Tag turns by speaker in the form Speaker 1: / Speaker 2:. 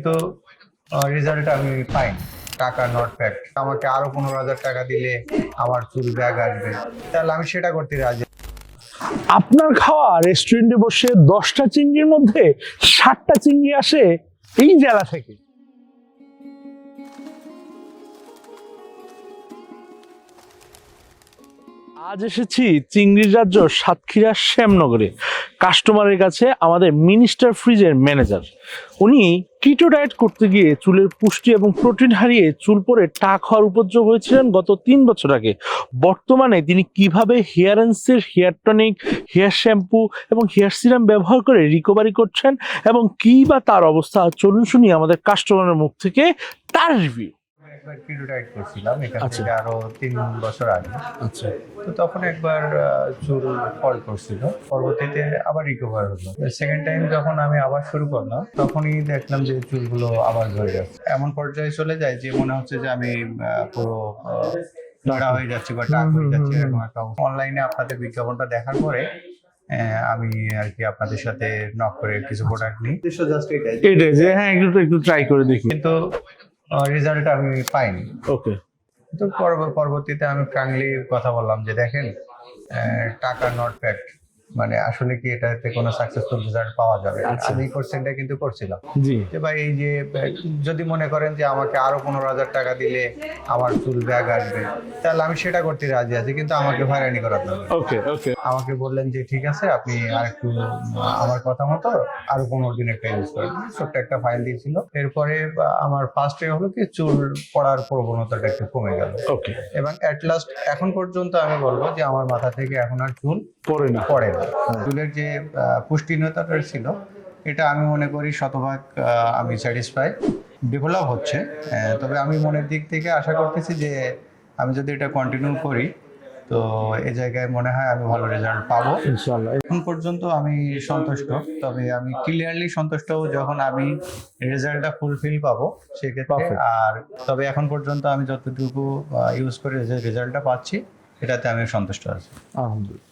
Speaker 1: কিন্তু রেজাল্ট আমি পাইনি। টাকা নট ফ্যাক্ট। আমাকে আরো 15,000 টাকা দিলে আমার চুল ব্যাগ আসবে, তাহলে আমি সেটা করতে রাজি।
Speaker 2: আপনার খাওয়া রেস্টুরেন্টে বসে 10টা চিংড়ির মধ্যে 60টা চিংড়ি আসে এই জেলা থেকে। আজ এসেছি চিংড়ির রাজ্য সাতক্ষীরা শ্যামনগরে। কাস্টমারের কাছে আমাদের মিনিস্টার ফ্রিজের ম্যানেজার। উনি কিটো ডায়েট করতে গিয়ে চুলের পুষ্টি এবং প্রোটিন হারিয়ে চুল পরে টাক হওয়ার উপদ্রব হয়েছিলেন গত 3 বছর আগে। বর্তমানে তিনি কিভাবে হেয়ার অ্যান্ডসের হেয়ার টনিক, হেয়ার শ্যাম্পু এবং হেয়ার সিরাম ব্যবহার করে রিকভারি করছেন এবং কি বা তার অবস্থা, চলুন শুনি আমাদের কাস্টমারের মুখ থেকে তার রিভিউ।
Speaker 1: একবার কিটো ডায়েট করছিলাম এখান
Speaker 2: আচ্ছা।
Speaker 1: থেকে আরো 3 বছর আগে।
Speaker 2: আচ্ছা,
Speaker 1: তো তখন একবার চুল ফল করছিল, পরবর্তীতে আবার রিকভার হলো। সেকেন্ড টাইম যখন আমি আবার শুরু করলাম তখনই দেখলাম যে চুলগুলো আবার ধরে যাচ্ছে, এমন পর্যায়ে চলে যায় যে মনে হচ্ছে যে আমি পুরো নোড়া হয়ে যাচ্ছি বা টাক হয়ে যাচ্ছে। এরকম একটা অনলাইনে আপনাদের বিজ্ঞাপনটা দেখার পরে আমি আর কি আপনাদের সাথে নক করে কিছু প্রোডাক্ট নিই। জাস্ট এটাই
Speaker 2: এটাই যে হ্যাঁ একটু ট্রাই করে দেখি।
Speaker 1: কিন্তু রেজাল্ট আমি পাইনি।
Speaker 2: ওকে,
Speaker 1: তো পরবর্তীতে আমি ফ্র্যাঙ্কলি কথা বললাম যে দেখেন, টাকা নট ফ্যাক্ট, মানে আসলে কি এটাতে কোনো সাকসেসফুল রেজাল্ট পাওয়া যাবে?
Speaker 2: আচ্ছা।
Speaker 1: আমি এই কোশ্চেনটা কিন্তু করছিলাম
Speaker 2: জি,
Speaker 1: যে ভাই এই যে যদি মনে করেন যে আমাকে আরো 15,000 টাকা দিলে আমার চুল ব্যাগ আসবে, তাহলে আমি সেটা করতে রাজি আছি, কিন্তু আমাকে হয়রানি করার দরকার নেই।
Speaker 2: ওকে ওকে,
Speaker 1: আমাকে বললেন যে ঠিক আছে, আপনি আর একটু আমার কথা মতো আরো 15 দিন একটা ইউজ করেন। ছোট্ট একটা ফাইল দিয়েছিল। এরপরে আমার ফার্স্ট এ হলো কি চুল পড়ার প্রবণতাটা একটু কমে গেল
Speaker 2: ওকে,
Speaker 1: এবং অ্যাট লাস্ট এখন পর্যন্ত আমি বলবো যে আমার মাথা থেকে এখন আর চুল
Speaker 2: পরে না।
Speaker 1: পড়ে না। চুলের যে পুষ্টিহীনতাটা ছিল, এটা আমি মনে করি শতভাগ আমি স্যাটিসফাই। ডেভেলপ হচ্ছে, তবে আমি মনের দিক থেকে আশা করতেছি যে আমি যদি এটা কন্টিনিউ করি তো এই জায়গায় মনে হয় আমি ভালো রেজাল্ট পাবো।
Speaker 2: ইনশাআল্লাহ।
Speaker 1: এখন পর্যন্ত আমি সন্তুষ্ট, তবে আমি ক্লিয়ারলি সন্তুষ্ট হব যখন আমি রেজাল্টটা ফুলফিল পাবো সেক্ষেত্রে।
Speaker 2: Perfect.
Speaker 1: আর তবে এখন পর্যন্ত আমি যতটুকু ইউজ করে যে রেজাল্টটা পাচ্ছি এটাতে আমি সন্তুষ্ট আছি।
Speaker 2: আলহামদুলিল্লাহ।